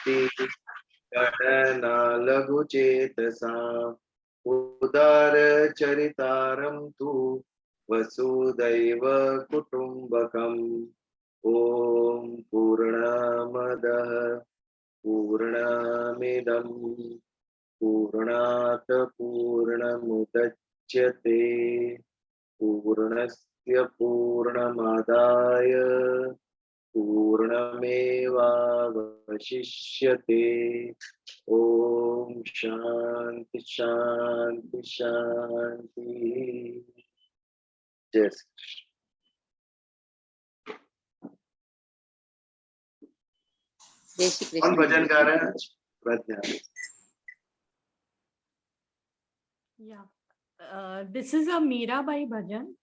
भक्ति गणना लघुचेतसाम् उदारचरितारं तु वसुदैव कुटुम्बकम्। ॐ पूर्णमदः पूर्णमिदं पूर्णात् पूर्णमुदच्यते पूर्णस्य पूर्णमादाय पूर्णमेवावशिष्यते। ओम शांति शांति शांति। जय श्री कृष्ण। जय श्री कौन कृष्ण। भजन गा रहे हैं आज? प्रज्ञा। Yeah, this is a Mirabai bhajan,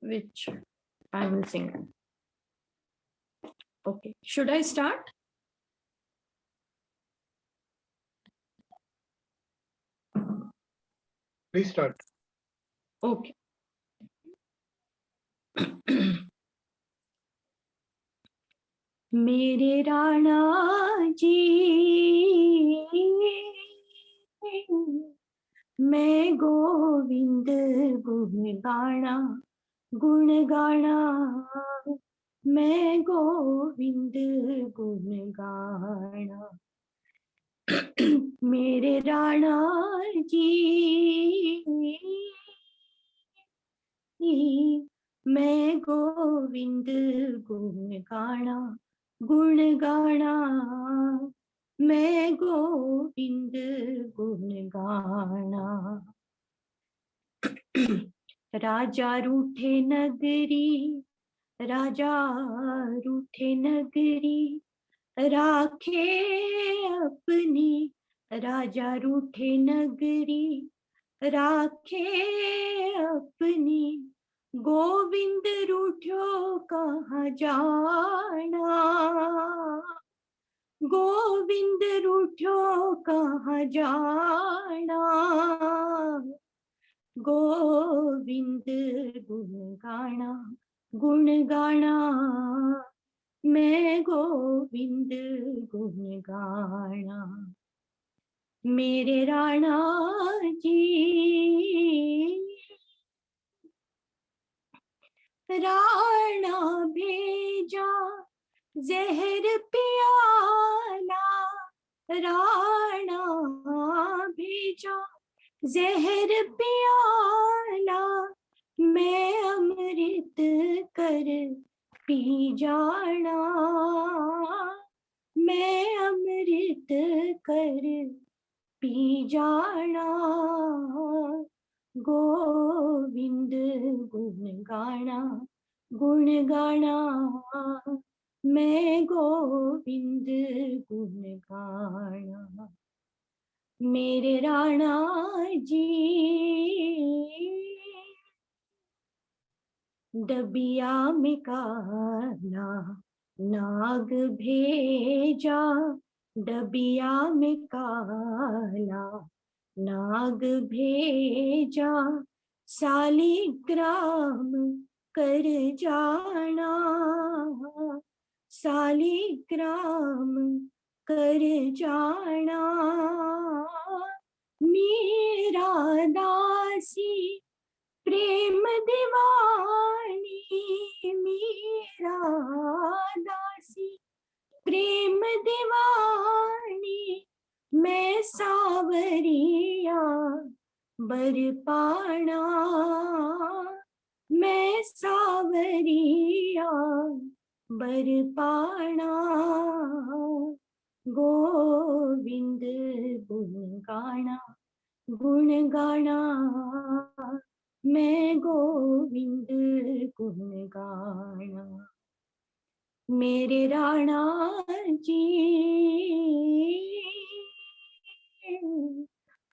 which I will sing. Okay, should I start? Please start. Okay. मेरे राणा जी मैं गोविंद गुण गाना मैं गोविंद गुण गाना। मेरे राणा जी मैं गोविंद गुण गाना मैं गोविंद गुण गाना। राजा रूठे नगरी राखे अपनी। राजा रूठे नगरी राखे अपनी गोविंद रूठो कहाँ जाना। गोविंद रूठो कहाँ जाना। गोविंद गुण गाना मैं गोविंद गुण गाना। मेरे राणा जी राणा भेजा जहर पियाला। राणा भेजा जहर पियाला मैं अमृत कर पी जाना। मैं अमृत कर पी जाना। गोविंद गुण गाना मैं गोविंद गुण गाना। मेरे राणा जी डबिया में काला नाग भेजा। डबिया में काला नाग भेजा सालिग्राम कर जाना। सालिग्राम कर जाना। मेरा दासी प्रेम दीवानी। मेरा दासी प्रेम दीवानी मैं सावरिया बर पाना। मैं सावरिया बर पाना। गोविंद गुण गाना मैं गोविंद गुण गाना। मेरे राणा जी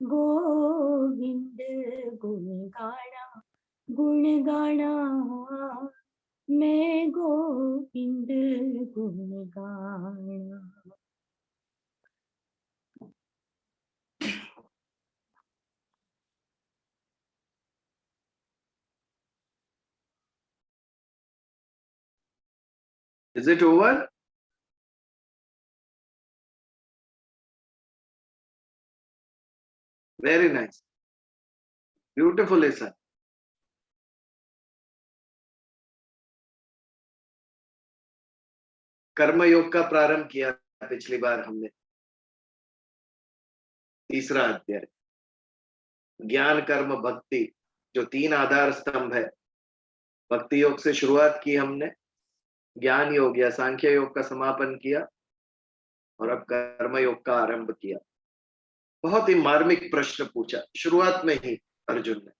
गोविंद गुण गाना मैं गोविंद गुण गाना। Is it over? Very nice, beautiful sir. कर्मयोग का प्रारंभ किया पिछली बार हमने, तीसरा अध्याय, ज्ञान कर्म भक्ति, जो 3 आधार स्तंभ है। भक्ति योग से शुरुआत की हमने, ज्ञान योग या सांख्य योग का समापन किया, और अब कर्म योग का आरंभ किया। बहुत ही मार्मिक प्रश्न पूछा शुरुआत में ही अर्जुन ने,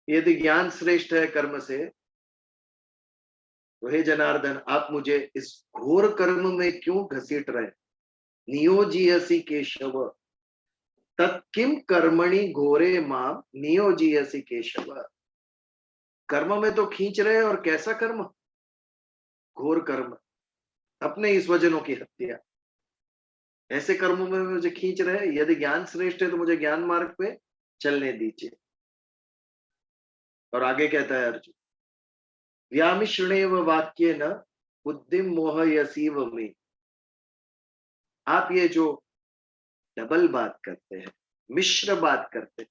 यदि ज्ञान श्रेष्ठ है कर्म से, तो हे जनार्दन, आप मुझे इस घोर कर्म में क्यों घसीट रहे? नियोजियसी केशव तत्किम कर्मणि घोरे माम नियोजियसी केशव। कर्म में तो खींच रहे, और कैसा कर्म? घोर कर्म, अपने इस स्वजनों की हत्या, ऐसे कर्मों में मुझे खींच रहे। यदि ज्ञान श्रेष्ठ है तो मुझे ज्ञान मार्ग पे चलने दीजिए। और आगे कहता है अर्जुन, व्यामिश्रणेव वाक्य न बुद्धिम मोहयसीव में। आप ये जो डबल बात करते हैं, मिश्र बात करते हैं,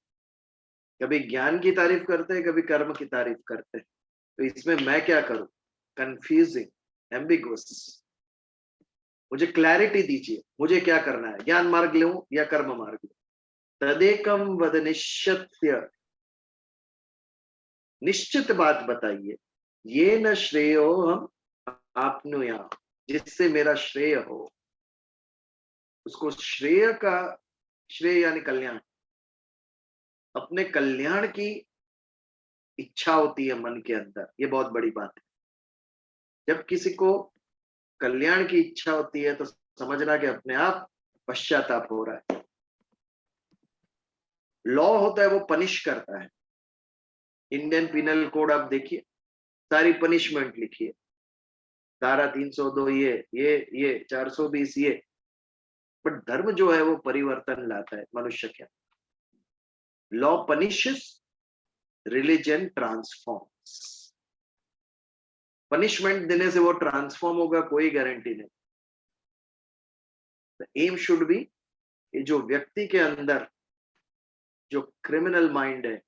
कभी ज्ञान की तारीफ करते हैं, कभी कर्म की तारीफ करते हैं, तो इसमें मैं क्या करूं? Confusing, ambiguous. मुझे क्लैरिटी दीजिए, मुझे क्या करना है? ज्ञान मार्ग लूं या कर्म मार्ग लूं? तदेकम वद निश्चित्य, निश्चित बात बताइए। ये न श्रेयो हम आपनुया, जिससे मेरा श्रेय हो। उसको श्रेय का, श्रेय यानी कल्याण, अपने कल्याण की इच्छा होती है मन के अंदर। ये बहुत बड़ी बात है। जब किसी को कल्याण की इच्छा होती है तो समझना कि अपने आप पश्चाताप हो रहा है। लॉ होता है वो पनिश करता है। इंडियन पिनल कोड आप देखिए, सारी पनिशमेंट लिखी है, धारा 302 ये 420 ये। बट धर्म जो है वो परिवर्तन लाता है मनुष्य के। Law punishes, religion transforms. Punishment देने से वो ट्रांसफॉर्म होगा, कोई गारंटी नहीं। एम शुड बी, जो व्यक्ति के अंदर जो क्रिमिनल माइंड है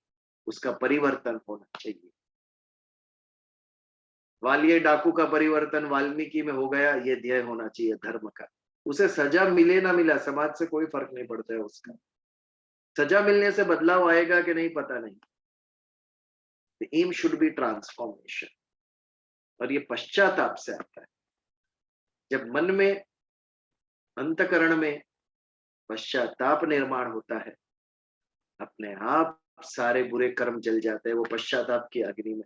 उसका परिवर्तन होना चाहिए। वालिये डाकू का परिवर्तन वाल्मीकि में हो गया, ये ध्येय होना चाहिए धर्म का। उसे सजा मिले ना मिला, समाज से कोई फर्क नहीं पड़ता है उसका। सजा मिलने से बदलाव आएगा कि नहीं पता नहीं। The aim should be transformation, और ये पश्चाताप से आता है। जब मन में, अंतकरण में पश्चाताप निर्माण होता है, अपने आप सारे बुरे कर्म जल जाते हैं वो पश्चाताप की अग्नि में,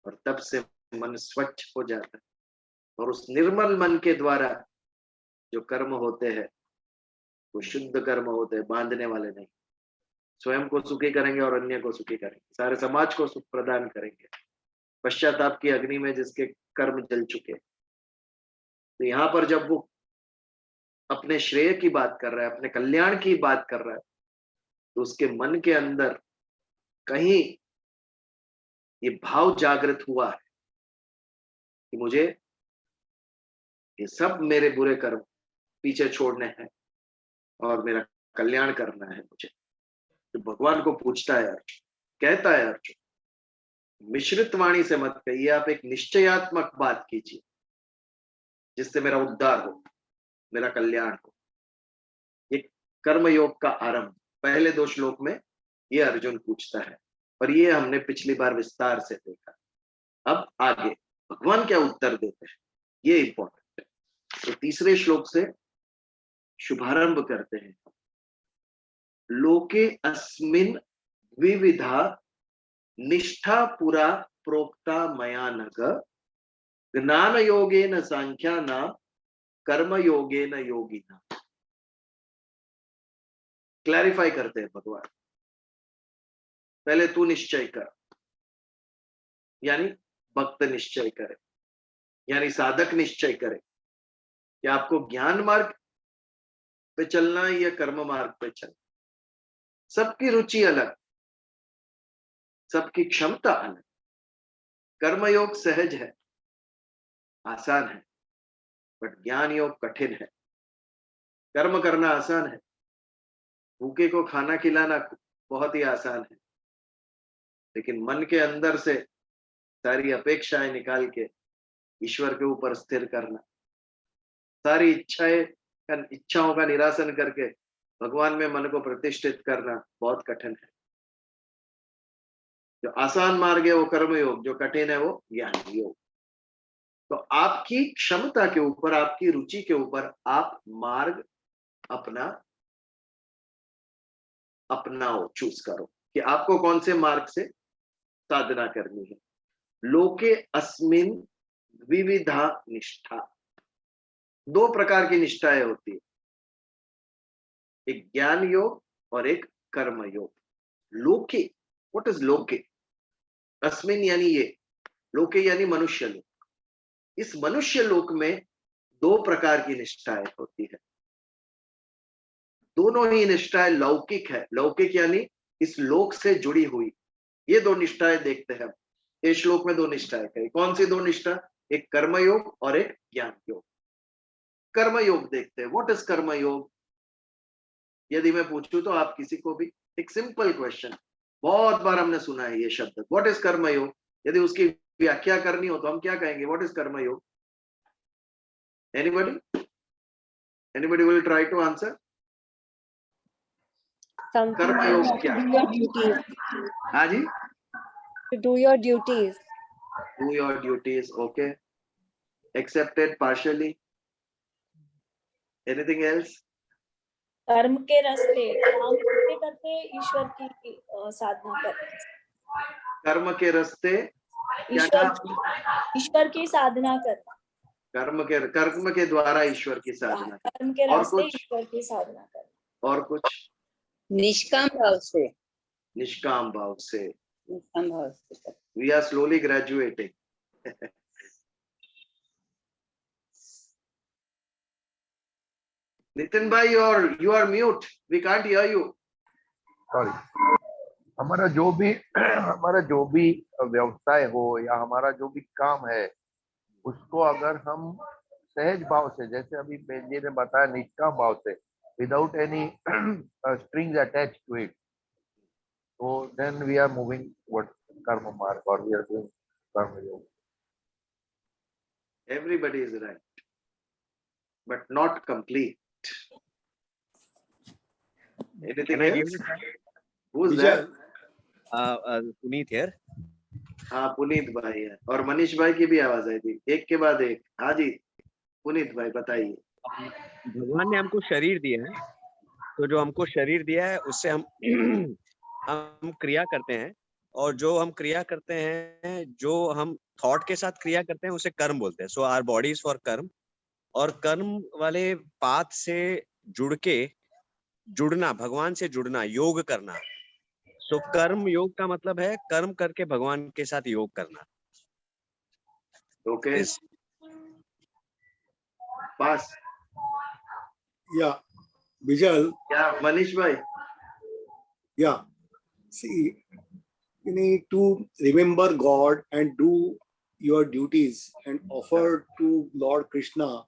और तब से मन स्वच्छ हो जाता है। और उस निर्मल मन के द्वारा जो कर्म होते हैं वो शुद्ध कर्म होते हैं, बांधने वाले नहीं। स्वयं को सुखी करेंगे और अन्य को सुखी करेंगे, सारे समाज को सुख प्रदान करेंगे। पश्चाताप की अग्नि में जिसके कर्म जल चुके, तो यहाँ पर जब वो अपने श्रेय की बात कर रहा है, अपने कल्याण की बात कर रहा है, तो उसके मन के अंदर कहीं ये भाव जागृत हुआ है कि मुझे ये सब मेरे बुरे कर्म पीछे छोड़ने हैं और मेरा कल्याण करना है मुझे। तो भगवान को पूछता है अर्जुन, कहता है अर्जुन, मिश्रित वाणी से मत कहिए, आप एक निश्चयात्मक बात कीजिए जिससे मेरा उद्धार हो, मेरा कल्याण हो। ये कर्म योग का आरंभ पहले 2 श्लोक में ये अर्जुन पूछता है, और ये हमने पिछली बार विस्तार से देखा। अब आगे भगवान क्या उत्तर देते हैं, ये इंपॉर्टेंट है। तो तीसरे श्लोक से शुभारंभ करते हैं। लोके अस्मिन् विविधा निष्ठा पुरा प्रोक्ता मया नघ, ज्ञान योगेन सांख्यानां कर्म योगेन योगिना। क्लैरिफाई करते हैं भगवान। पहले तू निश्चय कर, यानी भक्त निश्चय करे, यानी साधक निश्चय करे कि आपको ज्ञान मार्ग पे चलना है या कर्म मार्ग पे चलना। सबकी रुचि अलग, सबकी क्षमता अलग। कर्मयोग सहज है, आसान है, बट ज्ञान योग कठिन है। कर्म करना आसान है, भूखे को खाना खिलाना बहुत ही आसान है, लेकिन मन के अंदर से सारी अपेक्षाएं निकाल के ईश्वर के ऊपर स्थिर करना, सारी इच्छाओं का निरासन करके भगवान में मन को प्रतिष्ठित करना बहुत कठिन है। जो आसान मार्ग है वो कर्म योग, जो कठिन है वो ज्ञान योग। तो आपकी क्षमता के ऊपर, आपकी रुचि के ऊपर आप मार्ग अपनाओ, चूज करो कि आपको कौन से मार्ग से साधना करनी है। लोके अस्मिन विविधा निष्ठा, दो प्रकार की निष्ठाएं होती है, एक ज्ञान योग और एक कर्म योग। लोके, व्हाट इज लोके? अस्मिन यानी ये, लोके यानी मनुष्य लोक। इस मनुष्य लोक में दो प्रकार की निष्ठाएं होती है। दोनों ही निष्ठाएं लौकिक है। लौकिक यानी इस लोक से जुड़ी हुई। ये दो निष्ठाएं देखते हैं हम। इस श्लोक में दो निष्ठाएं कही। कौन सी दो निष्ठा? एक कर्म योग और एक ज्ञान योग। कर्म योग देखते हैं। व्हाट इज कर्म योग? यदि मैं पूछूं तो आप किसी को भी, एक सिंपल क्वेश्चन, बहुत बार हमने सुना है ये शब्द, व्हाट इज कर्म योग, यदि उसकी व्याख्या करनी हो तो हम क्या कहेंगे? What is karma yoga? Anybody will try to answer? Karma yoga क्या? Do your duties. हाँ जी, To do your duties. do your duties. Okay, accepted partially. Anything else? कर्म के रास्ते काम करते करते ईश्वर की साधना कर, कर्म के रास्ते क्या कहा? ईश्वर की साधना करना, कर्म के द्वारा ईश्वर की साधना। कर्म के और रास्ते कुछ? ईश्वर की साधना करना। और कुछ? निष्काम भाव से। निष्काम भाव से। निष्काम भाव से। We are slowly graduating. Nitin भाई, you are mute. We can't hear you. Sorry. हमारा जो भी व्यवसाय हो या हमारा जो भी काम है, उसको अगर हम सहज भाव से, जैसे अभी बेन जी ने बताया, निष्काम भाव से, without any strings attach to it, तो then we are moving towards कर्म मार्ग और वी आर डूइंग कर्म योग। Everybody is right, but not complete. Anything Can I give else? it a try? Who's that? Puneet here. हाँ, पुनीत भाई है, और मनीष भाई की भी आवाज आई थी, एक के बाद एक। हाँ जी, पुनीत भाई बताइए। भगवान ने हमको शरीर दिया है, तो जो हमको शरीर दिया है उससे हम हम क्रिया करते हैं, और जो हम क्रिया करते हैं, जो हम थॉट के साथ क्रिया करते हैं, उसे कर्म बोलते हैं। So our body is for karma, और कर्म वाले पाथ से जुड़ना, भगवान से जुड़ना, योग करना। सो कर्म योग का मतलब है कर्म करके भगवान के साथ योग करना। ओके, पास। Yeah, Vijal, क्या मनीष भाई? yeah. See, you need to remember God and do your duties and offer to Lord Krishna,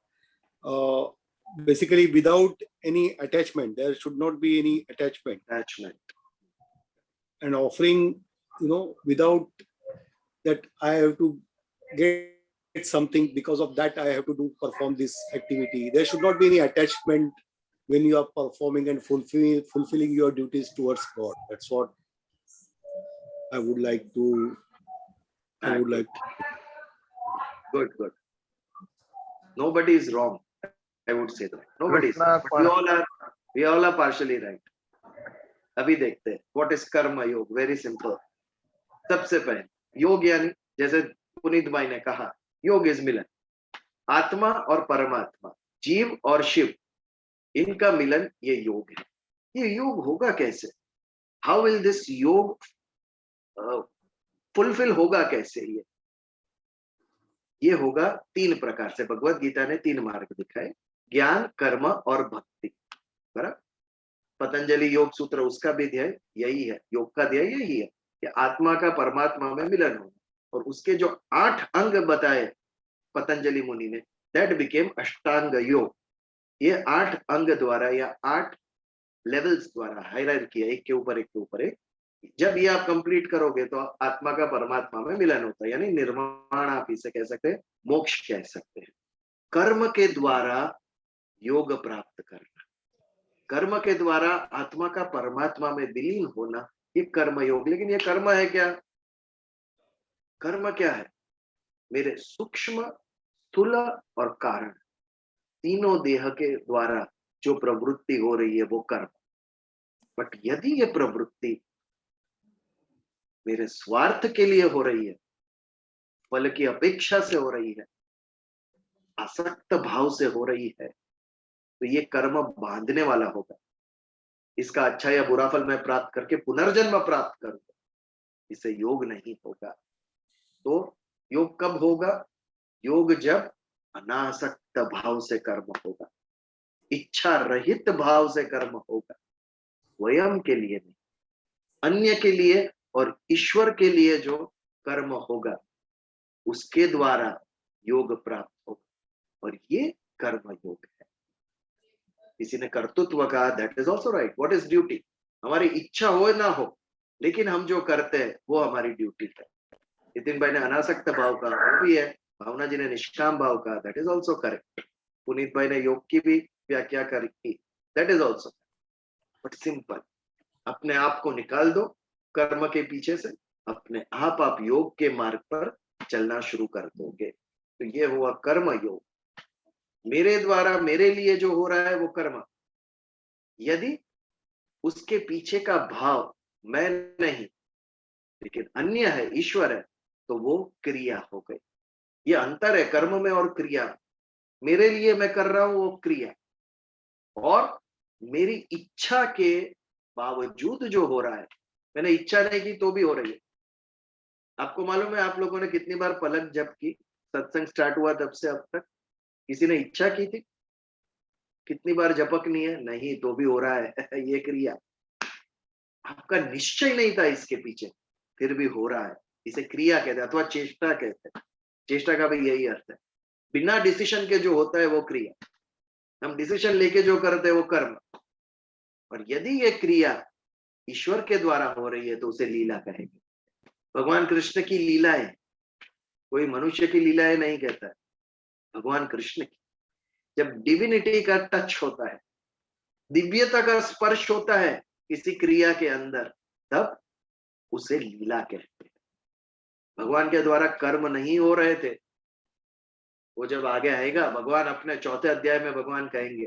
basically without any attachment. There should not be any attachment. And offering, without that I have to get something, because of that I have to perform this activity. There should not be any attachment when you are performing and fulfilling your duties towards God. That's what I would like to. Good. Nobody is wrong. I would say that nobody is wrong. But we all are partially right. अभी देखते हैं what is कर्म योग. Very simple. सबसे पहले योग यानी, जैसे पुनीत भाई ने कहा, योग इज मिलन, आत्मा और परमात्मा, जीव और शिव, इनका मिलन, ये योग है। ये योग होगा कैसे? हाउ विल दिस योग फुलफिल होगा कैसे? ये होगा तीन प्रकार से। भगवत गीता ने तीन मार्ग दिखाए, ज्ञान, कर्म और भक्ति। बराबर। पतंजलि योग सूत्र, उसका भी ध्येय यही है, योग का ध्येय यही है कि आत्मा का परमात्मा में मिलन हो। और उसके जो 8 अंग बताए पतंजलि मुनि ने, दैट बिकेम अष्टांग योग। ये 8 अंग द्वारा या 8 लेवल्स द्वारा हायरार्की है, एक के ऊपर एक के ऊपर एक। जब ये आप कंप्लीट करोगे तो आत्मा का परमात्मा में मिलन होता है, यानी निर्माण आप इसे कह सकते हैं, मोक्ष कह सकते हैं। कर्म के द्वारा योग प्राप्त करना, कर्म के द्वारा आत्मा का परमात्मा में विलीन होना, ये कर्म योग। लेकिन ये कर्म है क्या? कर्म क्या है? मेरे सूक्ष्म, स्थूल और कारण, तीनों देह के द्वारा जो प्रवृत्ति हो रही है वो कर्म। बट यदि ये प्रवृत्ति मेरे स्वार्थ के लिए हो रही है, फल की अपेक्षा से हो रही है, आसक्त भाव से हो रही है, तो ये कर्म बांधने वाला होगा। इसका अच्छा या बुरा फल मैं प्राप्त करके पुनर्जन्म प्राप्त करूंगा, इसे योग नहीं होगा। तो योग कब होगा? योग जब अनासक्त भाव से कर्म होगा, इच्छा रहित भाव से कर्म होगा, स्वयं के लिए नहीं, अन्य के लिए और ईश्वर के लिए जो कर्म होगा उसके द्वारा योग प्राप्त होगा, और ये कर्म योग है। किसी ने कर्तृत्व कहा, that is also right. What is duty? हमारी इच्छा हो ना हो, लेकिन हम जो करते हैं वो हमारी ड्यूटी है। नितिन भाई ने अनासक्त भाव कहा, वो भी है। भावना जी ने निष्काम भाव कहा, that is also correct. Puneet भाई ने योग की भी व्याख्या करी, that is also. But simple, अपने आप को निकाल दो कर्म के पीछे से, अपने आप योग के मार्ग पर चलना शुरू कर दोगे। तो ये हुआ कर्म योग। मेरे द्वारा मेरे लिए जो हो रहा है वो कर्म, यदि उसके पीछे का भाव मैं नहीं लेकिन अन्य है, ईश्वर है, तो वो क्रिया हो गई। ये अंतर है कर्म में और क्रिया। मेरे लिए मैं कर रहा हूं वो क्रिया, और मेरी इच्छा के बावजूद जो हो रहा है, मैंने इच्छा नहीं की तो भी हो रही है। आपको मालूम है आप लोगों ने कितनी बार पलक जप की? सत्संग स्टार्ट हुआ तब से अब तक किसी ने इच्छा की थी? कितनी बार जपकनी है? नहीं, तो भी हो रहा है। ये क्रिया, आपका निश्चय नहीं था इसके पीछे, फिर भी हो रहा है। इसे क्रिया कहते हैं अथवा चेष्टा कहते हैं। चेष्टा का भी यही अर्थ है। बिना डिसीजन के जो होता है वो क्रिया, हम डिसीजन लेके जो करते हैं वो कर्म। और यदि ये क्रिया ईश्वर के द्वारा हो रही है तो उसे लीला कहेंगे। भगवान कृष्ण की लीलाएं, कोई मनुष्य की लीलाएं नहीं कहता है, भगवान कृष्ण की। जब डिविनिटी का टच होता है, दिव्यता का स्पर्श होता है किसी क्रिया के अंदर, तब उसे लीला कहते हैं। भगवान के द्वारा कर्म नहीं हो रहे थे, वो जब आगे आएगा भगवान अपने चौथे अध्याय में भगवान कहेंगे,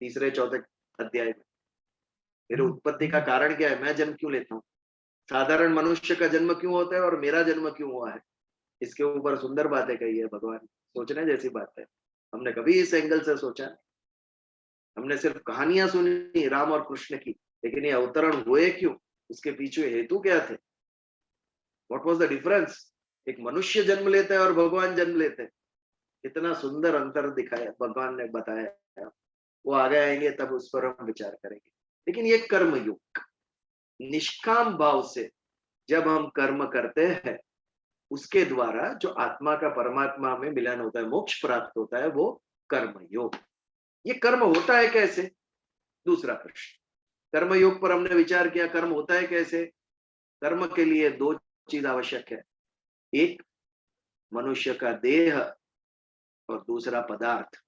तीसरे चौथे अध्याय में, मेरे उत्पत्ति का कारण क्या है, मैं जन्म क्यों लेता हूँ, साधारण मनुष्य का जन्म क्यों होता है और मेरा जन्म क्यों हुआ है। इसके ऊपर सुंदर बातें कही है भगवान, सोचने जैसी बात है। हमने कभी इस एंगल से सोचा? हमने सिर्फ कहानियां सुनी राम और कृष्ण की, लेकिन ये अवतरण हुए क्यों, उसके पीछे हेतु क्या थे, व्हाट वाज द डिफरेंस? एक मनुष्य जन्म लेता है और भगवान जन्म लेते हैं, कितना सुंदर अंतर दिखाया भगवान ने, बताया। वो आगे आएंगे तब उस पर हम विचार करेंगे। लेकिन ये कर्म योग, निष्काम भाव से जब हम कर्म करते हैं, उसके द्वारा जो आत्मा का परमात्मा में मिलन होता है, मोक्ष प्राप्त होता है, वो कर्म योग। ये कर्म होता है कैसे? दूसरा प्रश्न। कर्म योग पर हमने विचार किया, कर्म होता है कैसे? कर्म के लिए दो चीज आवश्यक है, एक मनुष्य का देह और दूसरा पदार्थ।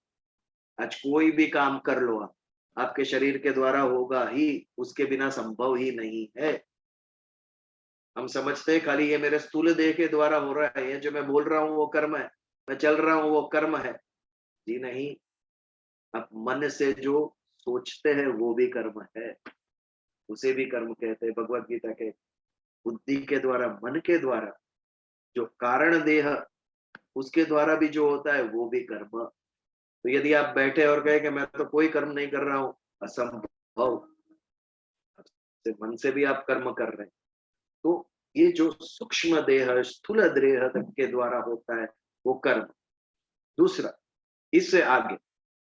आज कोई भी काम कर लो आप, आपके शरीर के द्वारा होगा ही, उसके बिना संभव ही नहीं है। हम समझते हैं खाली ये मेरे स्थूल देह के द्वारा हो रहा है, ये जो मैं बोल रहा हूँ वो कर्म है, मैं चल रहा हूँ वो कर्म है। जी नहीं, आप मन से जो सोचते हैं वो भी कर्म है, उसे भी कर्म कहते हैं। भगवत गीता के बुद्धि के द्वारा, मन के द्वारा जो कारण देह, उसके द्वारा भी जो होता है वो भी कर्म। तो यदि आप बैठे और कहे कि मैं तो कोई कर्म नहीं कर रहा हूं, असंभव। मन से भी आप कर्म कर रहे हैं। तो ये जो सूक्ष्म देह, स्थूल देह के द्वारा होता है वो कर्म। दूसरा, इससे आगे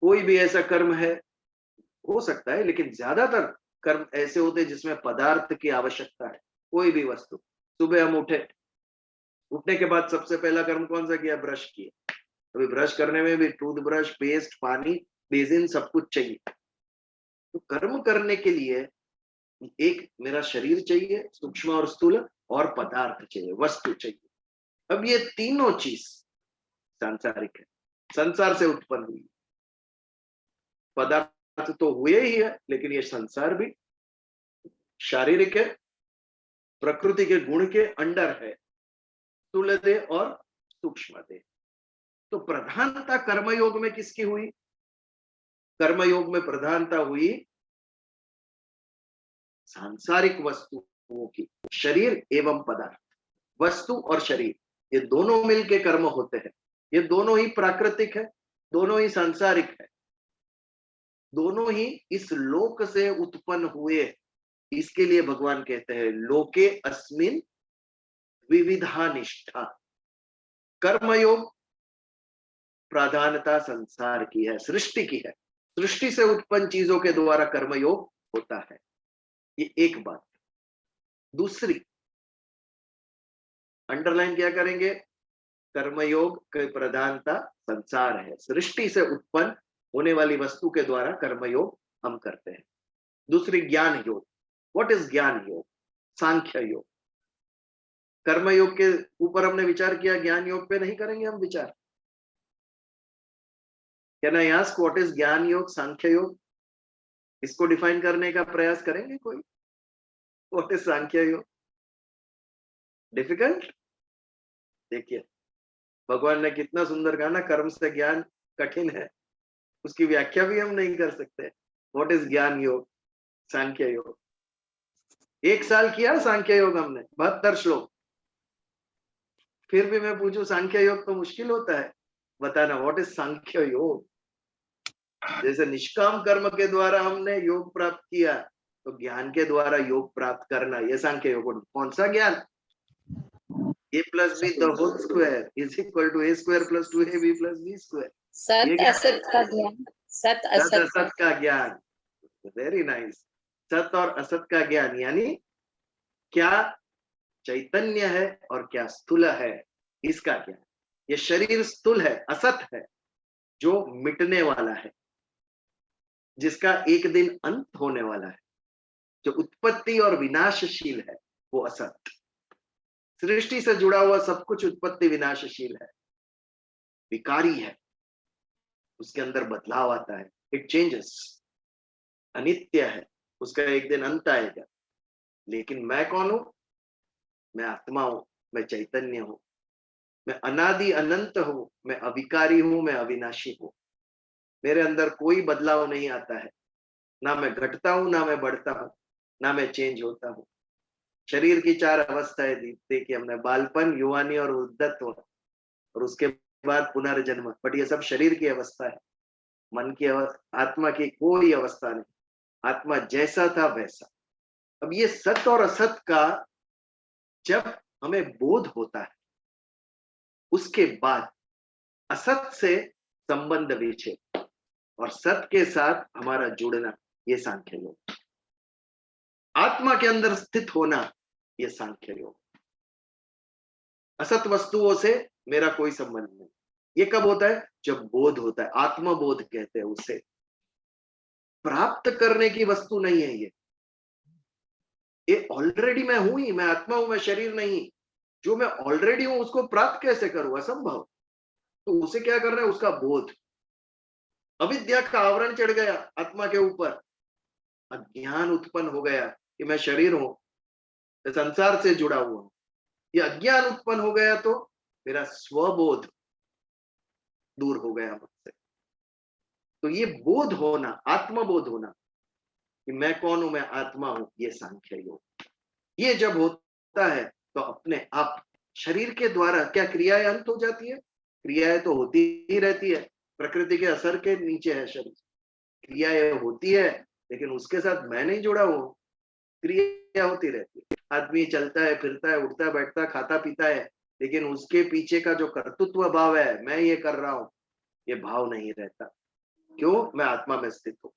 कोई भी ऐसा कर्म है, हो सकता है, लेकिन ज्यादातर कर्म ऐसे होते हैं जिसमें पदार्थ की आवश्यकता है। कोई भी वस्तु, सुबह हम उठे, उठने के बाद सबसे पहला कर्म कौन सा किया? ब्रश किया। अभी ब्रश करने में भी टूथब्रश, पेस्ट, पानी, बेसिन सब कुछ चाहिए। तो कर्म करने के लिए एक मेरा शरीर चाहिए, सूक्ष्म और स्थूल, और पदार्थ चाहिए, वस्तु चाहिए। अब ये तीनों चीज सांसारिक है, संसार से उत्पन्न हुई। पदार्थ तो हुए ही है, लेकिन ये संसार भी शारीरिक है, प्रकृति के गुण के अंडर है, स्थूल देह और सूक्ष्म देह। तो प्रधानता कर्मयोग में किसकी हुई? कर्मयोग में प्रधानता हुई सांसारिक वस्तुओं की, शरीर एवं पदार्थ। वस्तु और शरीर ये दोनों मिलके कर्म होते हैं। ये दोनों ही प्राकृतिक है, दोनों ही सांसारिक है, दोनों ही इस लोक से उत्पन्न हुए। इसके लिए भगवान कहते हैं लोके अस्मिन विविधा निष्ठा। कर्मयोग प्रधानता संसार की है, सृष्टि की है। सृष्टि से उत्पन्न चीजों के द्वारा कर्मयोग होता है। ये एक बात। दूसरी, अंडरलाइन क्या करेंगे? कर्मयोग की प्रधानता संसार है, सृष्टि से उत्पन्न होने वाली वस्तु के द्वारा कर्मयोग हम करते हैं। दूसरी, ज्ञान योग। व्हाट इज ज्ञान योग? सांख्य योग। कर्मयोग के ऊपर हमने विचार किया, ज्ञान योग पे नहीं करेंगे हम विचार। Can I ask what is ज्ञान योग, सांख्य योग? इसको डिफाइन करने का प्रयास करेंगे कोई? व्हाट इज सांख्य योग? डिफिकल्ट? देखिए भगवान ने कितना सुंदर कहा ना, कर्म से ज्ञान कठिन है, उसकी व्याख्या भी हम नहीं कर सकते। व्हाट इज ज्ञान योग, सांख्य योग? 1 साल किया सांख्य योग हमने, 72 श्लोक। फिर भी मैं पूछूं सांख्य योग तो मुश्किल होता है बताना। व्हाट इज सांख्य योग? जैसे निष्काम कर्म के द्वारा हमने योग प्राप्त किया, तो ज्ञान के द्वारा योग प्राप्त करना, ये सांख्य योग। कौन सा ज्ञान? a plus b the whole square is equal to a square plus 2ab plus b square। सत असत का ज्ञान, सत सत असत असत का ज्ञान। Very nice. सत और असत का ज्ञान यानी क्या चैतन्य है और क्या स्थूल है, इसका ज्ञान। ये शरीर स्थूल है, असत है, जो मिटने वाला है, जिसका एक दिन अंत होने वाला है, जो उत्पत्ति और विनाशशील है, वो असत। सृष्टि से जुड़ा हुआ सब कुछ उत्पत्ति विनाशशील है, विकारी है, उसके अंदर बदलाव आता है, इट चेंजेस, अनित्य है, उसका एक दिन अंत आएगा। लेकिन मैं कौन हूं? मैं आत्मा हूं, मैं चैतन्य हूं, मैं अनादि अनंत हूं, मैं अविकारी हूं, मैं अविनाशी हूं। मेरे अंदर कोई बदलाव नहीं आता है, ना मैं घटता हूं, ना मैं बढ़ता हूं, ना मैं चेंज होता हूं। शरीर की 4 अवस्थाएं देखी हमने, बालपन, युवानी और वृद्धत्व, और उसके बाद पुनर्जन्म। बट ये सब शरीर की अवस्था है, मन की अवस्था, आत्मा की कोई अवस्था नहीं। आत्मा जैसा था वैसा। अब ये सत और असत का जब हमें बोध होता है, उसके बाद असत से संबंध विच्छेद और सत के साथ हमारा जुड़ना, ये सांख्य योग। आत्मा के अंदर स्थित होना, ये सांख्य योग। असत वस्तुओं से मेरा कोई संबंध नहीं। ये कब होता है? जब बोध होता है, आत्मबोध कहते हैं उसे। प्राप्त करने की वस्तु नहीं है ये ऑलरेडी मैं हूं ही, मैं आत्मा हूं, मैं शरीर नहीं। जो मैं ऑलरेडी हूं उसको प्राप्त कैसे करूं? असंभव। तो उसे क्या करना है? उसका बोध। अविद्या का आवरण चढ़ गया आत्मा के ऊपर, अज्ञान उत्पन्न हो गया कि मैं शरीर हूं, संसार से जुड़ा हुआ हूं। ये अज्ञान उत्पन्न हो गया तो मेरा स्वबोध दूर हो गया मुझसे। तो ये बोध होना, आत्मबोध होना कि मैं कौन हूं, मैं आत्मा हूं, ये सांख्य योग। ये जब होता है तो अपने आप शरीर के द्वारा क्या क्रियाएं अंत हो जाती है? क्रियाएं तो होती ही रहती है, प्रकृति के असर के नीचे है शरीर। क्रियाएं होती है, लेकिन उसके साथ मैं नहीं जुड़ा हूं। क्रिया होती रहती है, आदमी चलता है, फिरता है, उठता है, बैठता है, खाता पीता है, लेकिन उसके पीछे का जो कर्तृत्व भाव है, मैं ये कर रहा हूं, ये भाव नहीं रहता। क्यों? मैं आत्मा में स्थित हूं।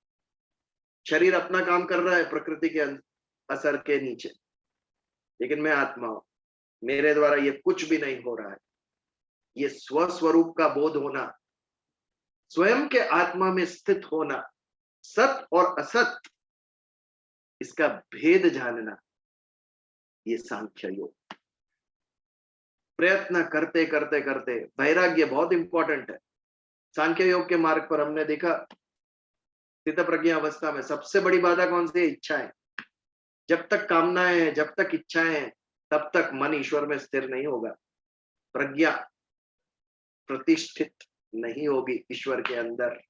शरीर अपना काम कर रहा है प्रकृति के असर के नीचे, लेकिन मैं आत्मा हूं, मेरे द्वारा ये कुछ भी नहीं हो रहा है। ये स्वस्वरूप का बोध होना, स्वयं के आत्मा में स्थित होना, सत और असत, इसका भेद जानना, ये सांख्य योग। प्रयत्न करते करते करते, वैराग्य बहुत इंपॉर्टेंट है। सांख्य योग के मार्ग पर हमने देखा, स्थित प्रज्ञा अवस्था में सबसे बड़ी बाधा कौन सी है? इच्छाएं। जब तक कामनाएं हैं, जब तक इच्छाएं हैं, तब तक मन ईश्वर में स्थिर नहीं होगा, प्रज्ञा प्रतिष्ठित नहीं होगी ईश्वर के अंदर।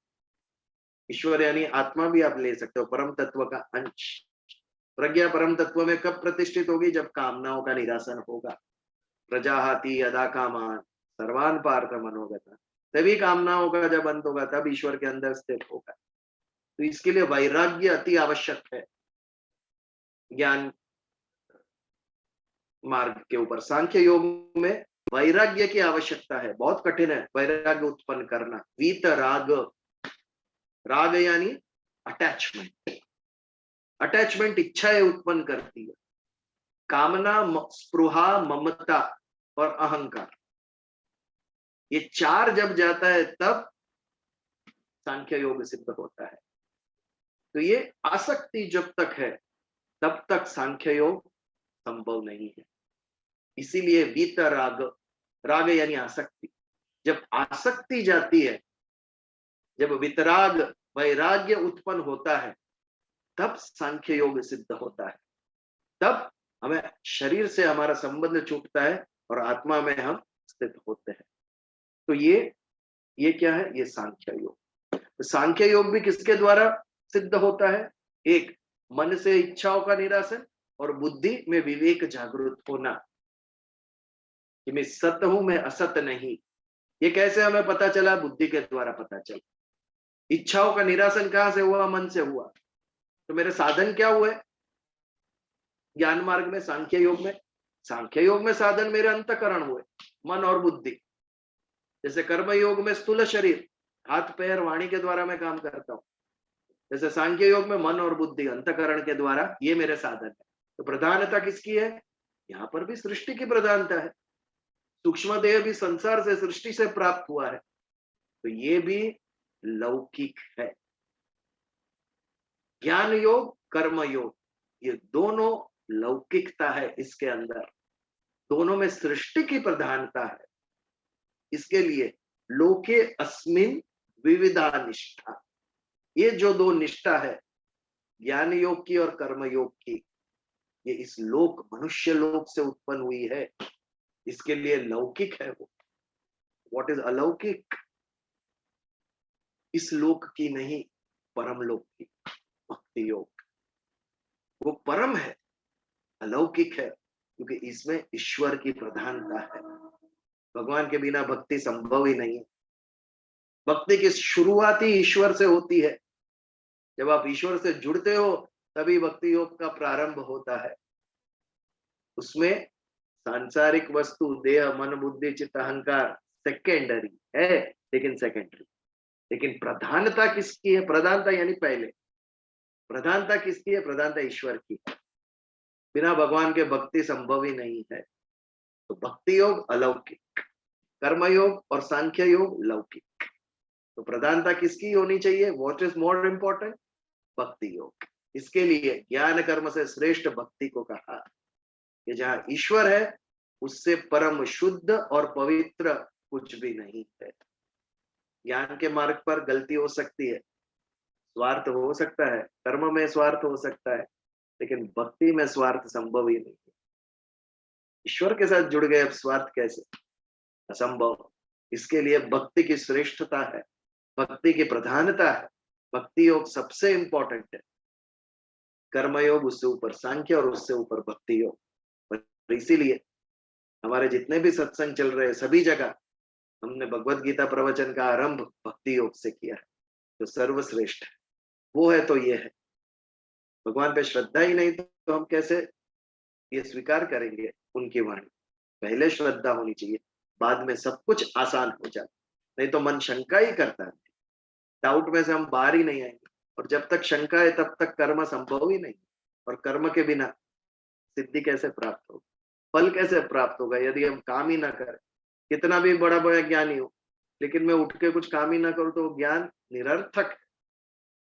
ईश्वर यानी आत्मा भी आप ले सकते हो, परम तत्व का अंश। प्रज्ञा परम तत्व में कब प्रतिष्ठित होगी? जब कामनाओं का निरासन होगा। प्रजाहाति यदा कामान सर्वान पार्थ मनोगता, तभी कामनाओं का जब अंत होगा, तब ईश्वर के अंदर स्थित होगा। तो इसके लिए वैराग्य अति आवश्यक है ज्ञान मार्ग के ऊपर। सांख्य योग में वैराग्य की आवश्यकता है, बहुत कठिन है वैराग्य उत्पन्न करना। वीत राग, राग यानी अटैचमेंट। अटैचमेंट इच्छाएं उत्पन्न करती है। कामना, स्पृहा, ममता और अहंकार, ये चार जब जाता है तब सांख्य योग सिद्ध होता है। तो ये आसक्ति जब तक है तब तक सांख्य योग संभव नहीं है। इसीलिए वीत राग, राग यानी आसक्ति, जब आसक्ति जाती है, जब वितराग वैराग्य उत्पन्न होता है, तब सांख्य योग सिद्ध होता है। तब हमें शरीर से हमारा संबंध छूटता है और आत्मा में हम स्थित होते हैं। तो ये क्या है? ये सांख्य योग। तो सांख्य योग भी किसके द्वारा सिद्ध होता है? एक, मन से इच्छाओं का निरासन और बुद्धि में विवेक जागृत होना कि मैं सत्य हूं, मैं असत नहीं। ये कैसे हमें पता चला? बुद्धि के द्वारा पता चला। इच्छाओं का निरासन कहां से हुआ? मन से हुआ। तो मेरे साधन क्या हुए ज्ञान मार्ग में, सांख्य योग में? सांख्य योग में साधन मेरे अंतःकरण हुए, मन और बुद्धि। जैसे कर्म योग में स्थूल शरीर, हाथ पैर वाणी के द्वारा मैं काम करता हूं, जैसे सांख्य योग में मन और बुद्धि अंतःकरण के द्वारा, ये मेरे साधन है। तो प्रधानता किसकी है? यहाँ पर भी सृष्टि की प्रधानता है। सूक्ष्म देह भी संसार से, सृष्टि से प्राप्त हुआ है, तो ये भी लौकिक है। ज्ञान योग, कर्म योग, ये दोनों लौकिकता है इसके अंदर, दोनों में सृष्टि की प्रधानता है। इसके लिए लोके अस्मिन विविधा निष्ठा, ये जो दो निष्ठा है ज्ञान योग की और कर्म योग की, ये इस लोक, मनुष्य लोक से उत्पन्न हुई है। इसके लिए लौकिक है वो। व्हाट इज अलौकिक? इस लोक की नहीं, परम लोक की भक्ति योग, वो परम है, अलौकिक है, क्योंकि इसमें ईश्वर की प्रधानता है। भगवान के बिना भक्ति संभव ही नहीं है। भक्ति की शुरुआत ही ईश्वर से होती है। जब आप ईश्वर से जुड़ते हो तभी भक्ति योग का प्रारंभ होता है। उसमें सांसारिक वस्तु, देह, मन, बुद्धि, चित्त, अहंकार सेकेंडरी है, लेकिन सेकेंडरी। लेकिन प्रधानता किसकी है? प्रधानता यानी पहले, प्रधानता किसकी है? प्रधानता ईश्वर की है। बिना भगवान के भक्ति संभव ही नहीं है। तो भक्ति योग अलौकिक, कर्म योग और सांख्य योग लौकिक। तो प्रधानता किसकी होनी चाहिए? What is more important? भक्ति योग। इसके लिए ज्ञान कर्म से श्रेष्ठ भक्ति को कहा कि जहां ईश्वर है उससे परम शुद्ध और पवित्र कुछ भी नहीं है। ज्ञान के मार्ग पर गलती हो सकती है, स्वार्थ हो सकता है, कर्म में स्वार्थ हो सकता है, लेकिन भक्ति में स्वार्थ संभव ही नहीं है। ईश्वर के साथ जुड़ गए, अब स्वार्थ कैसे? असंभव। इसके लिए भक्ति की श्रेष्ठता है, भक्ति की प्रधानता है। भक्ति योग सबसे इंपॉर्टेंट है, कर्म योग उससे ऊपर, सांख्य और उससे ऊपर भक्ति योग। इसीलिए हमारे जितने भी सत्संग चल रहे हैं, सभी जगह हमने भगवत गीता प्रवचन का आरंभ भक्ति योग से किया है, जो सर्वश्रेष्ठ है। वो है तो ये है। भगवान पे श्रद्धा ही नहीं तो हम कैसे ये स्वीकार करेंगे उनकी वाणी? पहले श्रद्धा होनी चाहिए, बाद में सब कुछ आसान हो जाता। नहीं तो मन शंका ही करता है, डाउट में से हम बाहर ही नहीं आएंगे। और जब तक शंका है तब तक कर्म संभव ही नहीं। और कर्म के बिना सिद्धि कैसे प्राप्त होगी? फल कैसे प्राप्त होगा यदि हम काम ही ना करें? कितना भी बड़ा बड़ा ज्ञानी हो, लेकिन मैं उठ के कुछ काम ही ना करूं तो ज्ञान निरर्थक है,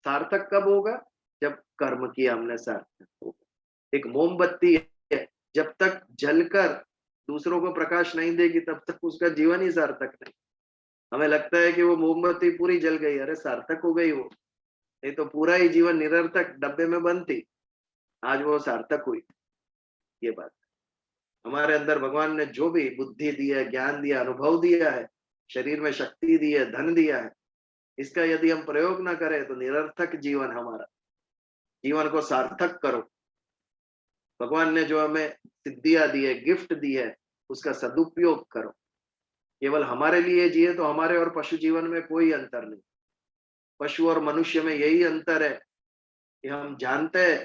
सार्थक कब होगा? जब कर्म किया हमने सार्थक होगा। एक मोमबत्ती है, जब तक जलकर दूसरों को प्रकाश नहीं देगी तब तक उसका जीवन ही सार्थक नहीं। हमें लगता है कि वो मोमबत्ती पूरी जल गई, अरे सार्थक हो गई वो, नहीं तो पूरा ही जीवन निरर्थक डब्बे में बंद थी, आज वो सार्थक हुई। ये बात हमारे अंदर भगवान ने जो भी बुद्धि दी है, ज्ञान दिया, अनुभव दिया है, शरीर में शक्ति दी है, धन दिया है, इसका यदि हम प्रयोग ना करें तो निरर्थक जीवन हमारा। जीवन को सार्थक करो। भगवान ने जो हमें सिद्धियां दी है, गिफ्ट दी है, उसका सदुपयोग करो। केवल हमारे लिए जिए तो हमारे और पशु जीवन में कोई अंतर नहीं। पशु और मनुष्य में यही अंतर है कि हम जानते हैं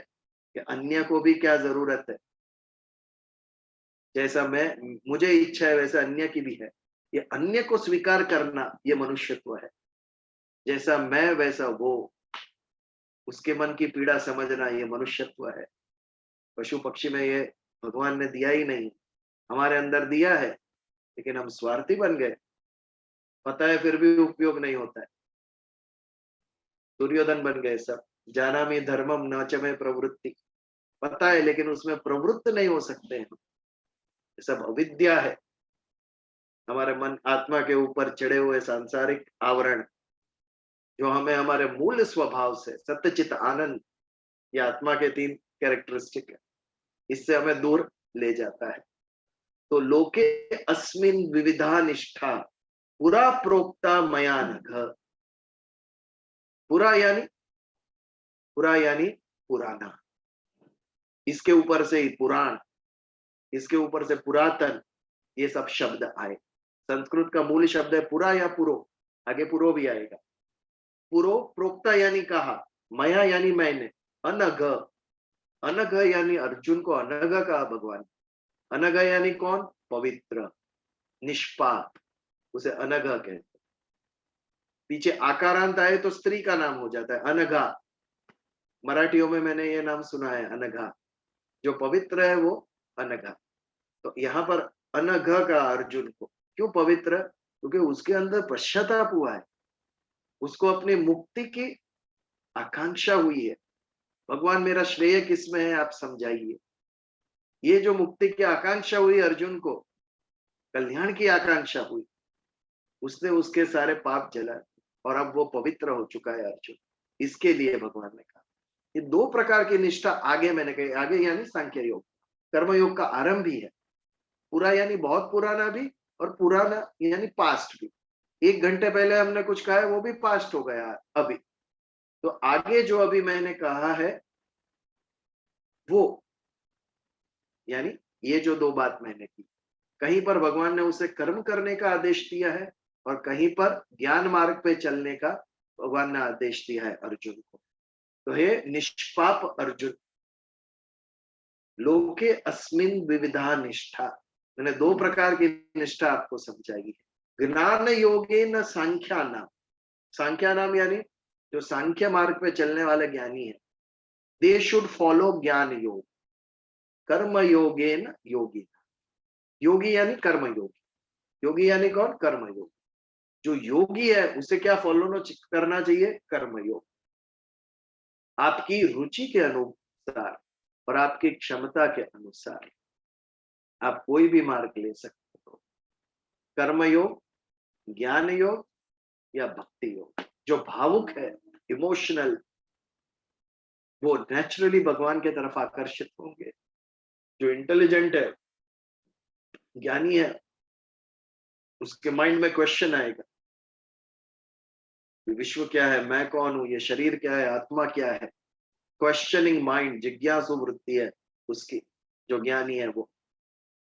कि अन्य को भी क्या जरूरत है। जैसा मुझे इच्छा है वैसा अन्य की भी है, ये अन्य को स्वीकार करना ये मनुष्यत्व है। जैसा मैं वैसा वो, उसके मन की पीड़ा समझना ये मनुष्यत्व है। पशु पक्षी में ये भगवान ने दिया ही नहीं, हमारे अंदर दिया है, लेकिन हम स्वार्थी बन गए। पता है फिर भी उपयोग नहीं होता है, दुर्योधन बन गए सब। जानामि धर्मम न च मे प्रवृत्ति, पता है लेकिन उसमें प्रवृत्त नहीं हो सकते हैं। ये सब अविद्या है, हमारे मन आत्मा के ऊपर चढ़े हुए सांसारिक आवरण, जो हमें हमारे मूल स्वभाव से सत्यचित आनंद, ये आत्मा के 3 कैरेक्टरिस्टिक है, इससे हमें दूर ले जाता है। तो लोके अस्मिन विविधा निष्ठा पुरा प्रोक्ता मया नघ। पुरा यानी पुराना, इसके ऊपर से ही पुराण, इसके ऊपर से पुरातन, ये सब शब्द आए। संस्कृत का मूल शब्द है पुरा या पुरो, आगे पुरो भी आएगा। पुरो प्रोक्ता यानी कहा, मया यानी मैंने, अनघ, अनघ यानी अर्जुन को अनघ कहा भगवान। अनघ यानी कौन? पवित्र, निष्पाप, उसे अनघ कहते हैं। पीछे आकारांत आए तो स्त्री का नाम हो जाता है अनघा। मराठियों में मैंने ये नाम सुना है अनघा, जो पवित्र है वो अनघा। तो यहाँ पर अनघ का अर्जुन को क्यों पवित्र? क्योंकि उसके अंदर पश्चाताप हुआ है, उसको अपनी मुक्ति की आकांक्षा हुई है। भगवान मेरा श्रेय किसमें है आप समझाइए। ये जो मुक्ति की आकांक्षा हुई अर्जुन को, कल्याण की आकांक्षा हुई, उसने उसके सारे पाप जला और अब वो पवित्र हो चुका है अर्जुन। इसके लिए भगवान ने कहा ये 2 प्रकार की निष्ठा आगे मैंने कही। आगे यानी सांख्य योग, कर्म योग का आरंभ भी है। पूरा यानी बहुत पुराना भी, और पुराना यानी पास्ट भी। 1 घंटे पहले हमने कुछ कहा है वो भी पास्ट हो गया अभी। तो आगे जो अभी मैंने कहा है वो, यानी ये जो 2 बात मैंने की, कहीं पर भगवान ने उसे कर्म करने का आदेश दिया है और कहीं पर ज्ञान मार्ग पे चलने का भगवान ने आदेश दिया है अर्जुन को। तो हे निष्पाप अर्जुन, लोके अस्मिन विविधा निष्ठा, मैंने 2 प्रकार की निष्ठा आपको समझाई है। ज्ञान योगे न सांख्या नाम, सांख्या नाम यानी जो सांख्य मार्ग पे चलने वाले ज्ञानी है, दे शुड फॉलो ज्ञान योग। कर्म योगे न योगी, योगी यानी कर्म योगी, योगी यानी कौन? कर्म योगी। जो योगी है उसे क्या फॉलो करना चाहिए? कर्म योग। आपकी रुचि के अनुसार और आपकी क्षमता के अनुसार आप कोई भी मार्ग ले सकते हो, कर्म योग, ज्ञान योग या भक्ति योग। जो भावुक है, इमोशनल, वो नेचुरली भगवान की तरफ आकर्षित होंगे। जो इंटेलिजेंट है, ज्ञानी है, उसके माइंड में क्वेश्चन आएगा, विश्व क्या है, मैं कौन हूं, ये शरीर क्या है, आत्मा क्या है। क्वेश्चनिंग माइंड, जिज्ञासु वृत्ति है उसकी, जो ज्ञानी है वो,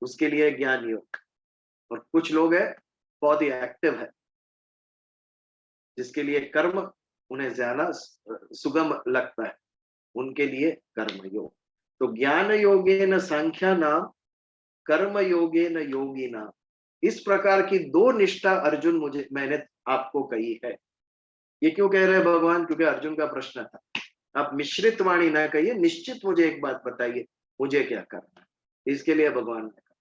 उसके लिए ज्ञान योग। और कुछ लोग है बहुत ही एक्टिव है, जिसके लिए कर्म उन्हें ज्यादा सुगम लगता है, उनके लिए कर्म योग। तो ज्ञान योगे न सांख्या नाम, कर्म योगे न योगी नाम। इस प्रकार की 2 निष्ठा अर्जुन मैंने आपको कही है। ये क्यों कह रहे हैं भगवान? क्योंकि अर्जुन का प्रश्न था। आप मिश्रित वाणी ना कहिए, निश्चित मुझे एक बात बताइए, मुझे क्या करना है। इसके लिए भगवान ने कहा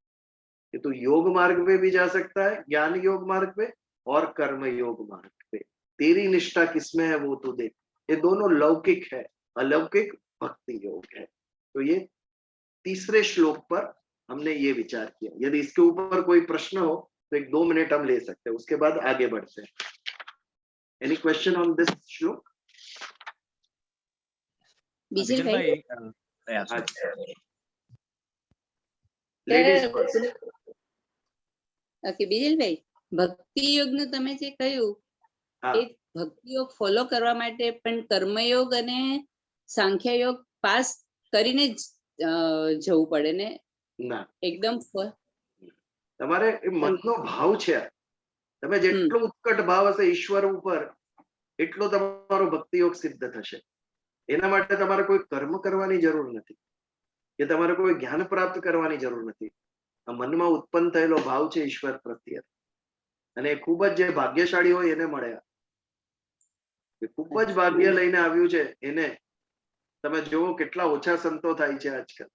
कि तू योग मार्ग पे भी जा सकता है, ज्ञान योग मार्ग पे और कर्म योग मार्ग पे। तेरी निष्ठा किसमें है वो तू देख। ये दोनों लौकिक है, अलौकिक भक्ति योग है। तो ये तीसरे श्लोक पर हमने ये विचार किया। यदि इसके ऊपर कोई प्रश्न हो तो 1-2 मिनट हम ले सकते हैं, उसके बाद आगे बढ़ते हैं। एनी क्वेश्चन ऑन दिस श्लोक? બીજલ ભાઈ લેડીઝ ફર્સ્ટ. ઓકે બીજલ ભાઈ, ભક્તિ યોગ નું તમે જે કહ્યું હા. એ ભક્તિ યોગ ફોલો કરવા માટે પણ કર્મયોગ અને સાંખ્ય યોગ પાસ કરીને જવું પડે ને? ના, એકદમ તમારે એ મનનો ભાવ છે. તમે જેટલો ઉત્કટ ભાવ હશે ઈશ્વર ઉપર એટલો તમારો ભક્તિ યોગ સિદ્ધ થશે. એના માટે તમારે કોઈ કર્મ કરવાની જરૂર નથી કે તમારે કોઈ જ્ઞાન પ્રાપ્ત કરવાની જરૂર નથી. આ મનમાં ઉત્પન્ન થયેલો ભાવ છે ઈશ્વર પ્રત્યે, અને ખૂબ જ જે ભાગ્યશાળી હોય એને મળ્યા. ખૂબ જ ભાગ્ય લઈને આવ્યું છે એને. તમે જુઓ કેટલા ઓછા સંતો થાય છે આજકાલ.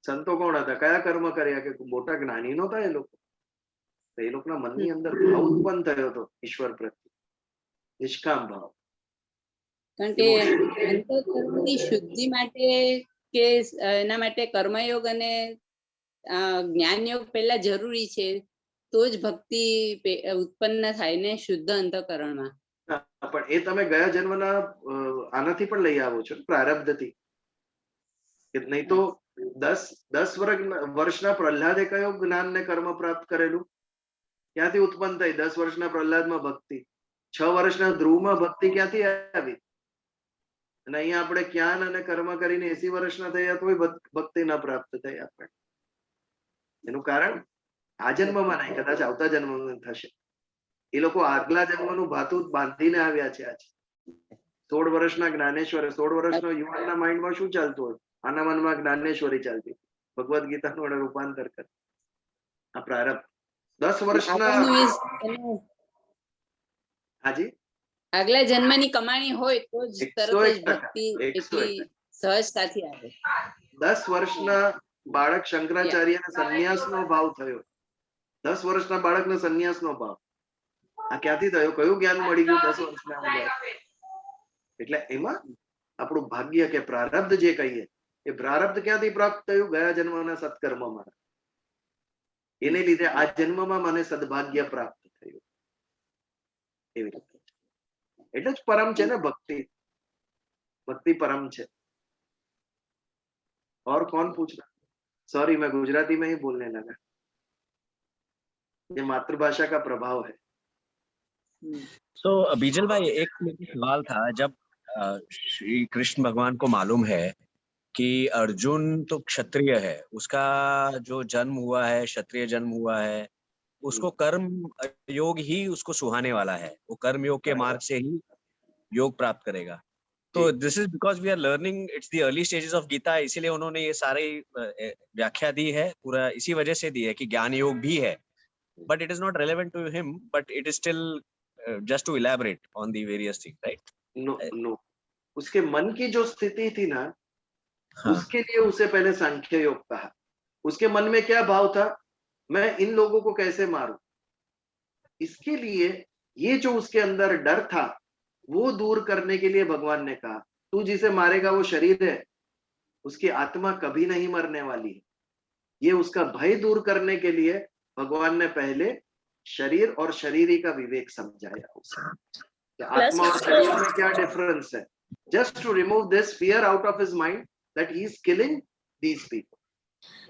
સંતો કોણ હતા, કયા કર્મ કર્યા, કે મોટા જ્ઞાની નહોતા એ લોકો. એ લોકોના મનની અંદર ભાવ ઉત્પન્ન થયો હતો ઈશ્વર પ્રત્યે, નિષ્કામ ભાવ. કારણ કે અંતઃકરણની શુદ્ધિ માટે કે એના માટે કર્મયોગ અને જ્ઞાન યોગ પહેલા જરૂરી છે, તો જ ભક્તિ ઉત્પન્ન થાય ને શુદ્ધ અંતઃકરણમાં. પણ એ તમે ગયા જન્મના આનાથી પણ લઈ આવો છો, પ્રારબ્ધથી. નહીં તો 10 વર્ષના પ્રહલાદે કયો જ્ઞાન ને કર્મ પ્રાપ્ત કરેલું? ક્યાંથી ઉત્પન્ન થઈ? 10 વર્ષના પ્રહલાદમાં ભક્તિ. 6 વર્ષના ધ્રુવમાં ભક્તિ ક્યાંથી આવી? અને અહીંયા આપણે જ્ઞાન અને કર્મ કરીને 80 વર્ષના થયા તોય ભક્તિ ના પ્રાપ્ત થઈ આપણે. એનું કારણ આ જન્મમાં નહીં, કદાચ આવતા જન્મમાં થશે. એ લોકો આગલા જન્મનું ભાતું બાંધીને આવ્યા છે. આજે 16 વર્ષના જ્ઞાનેશ્વર, 16 વર્ષનો યુવાનના માઇન્ડમાં શું ચાલતું હોય? આના મનમાં જ્ઞાનેશ્વરી ચાલતી, ભગવદ્ ગીતાનું રૂપાંતર કરે. આ પ્રારબ્ધ 10 વર્ષના. હાજી, આગલા જન્મની કમાણી હોય તો જ તરત જ ભક્તિ એટલી સહજતાથી આવે. 10 વર્ષના બાળક શંકરાચાર્યને સંન્યાસનો ભાવ થયો. 10 વર્ષના બાળકને સંન્યાસનો ભાવ. આ ક્યાંથી થયો? કયું જ્ઞાન મળી ગયું 10 વર્ષના? એટલે એમાં આપણું ભાગ્ય કે પ્રારબ્ધ જે કહીએ, એ પ્રારબ્ધ ક્યાંથી પ્રાપ્ત થયું? ગયા જન્મના સત્કર્મમાં. એને લીધે આ જન્મમાં મને સદભાગ્ય પ્રાપ્ત થયું. એવી રીતે એટલે જ પરમ છે ને ભક્તિ. भक्ति परम है। और कौन पूछ रहा? सॉरी, मैं गुजराती में ही बोलने लगा, ये मातृभाषा का प्रभाव है। तो बीजल भाई, एक सवाल था, जब श्री कृष्ण भगवान को मालूम है कि अर्जुन तो क्षत्रिय है, उसका जो जन्म हुआ है क्षत्रिय जन्म हुआ है, उसको कर्म योग ही उसको सुहाने वाला है, वो कर्म योग के मार्ग से ही योग प्राप्त करेगा। तो this is because we are learning, it's the early stages of Gita, इसीलिए उन्होंने ये सारी व्याख्या दी है, पूरा इसी वजह से दी है कि ज्ञान योग भी है, but it is not relevant to him, but it is still just to elaborate on the various things, right? No, उसके मन की जो स्थिति थी ना, उसके लिए उसे पहले सांख्य योग कहा। उसके मन में क्या भाव था? मैं इन लोगों को कैसे मारूं? इसके लिए ये जो उसके अंदर डर था वो दूर करने के लिए भगवान ने कहा, तू जिसे मारेगा वो शरीर है, उसकी आत्मा कभी नहीं मरने वाली है। ये उसका भय दूर करने के लिए भगवान ने पहले शरीर और शरीरी का विवेक समझाया उसे, आत्मा और शरीर में क्या डिफरेंस है, just to remove this fear out of his mind that he is killing these people,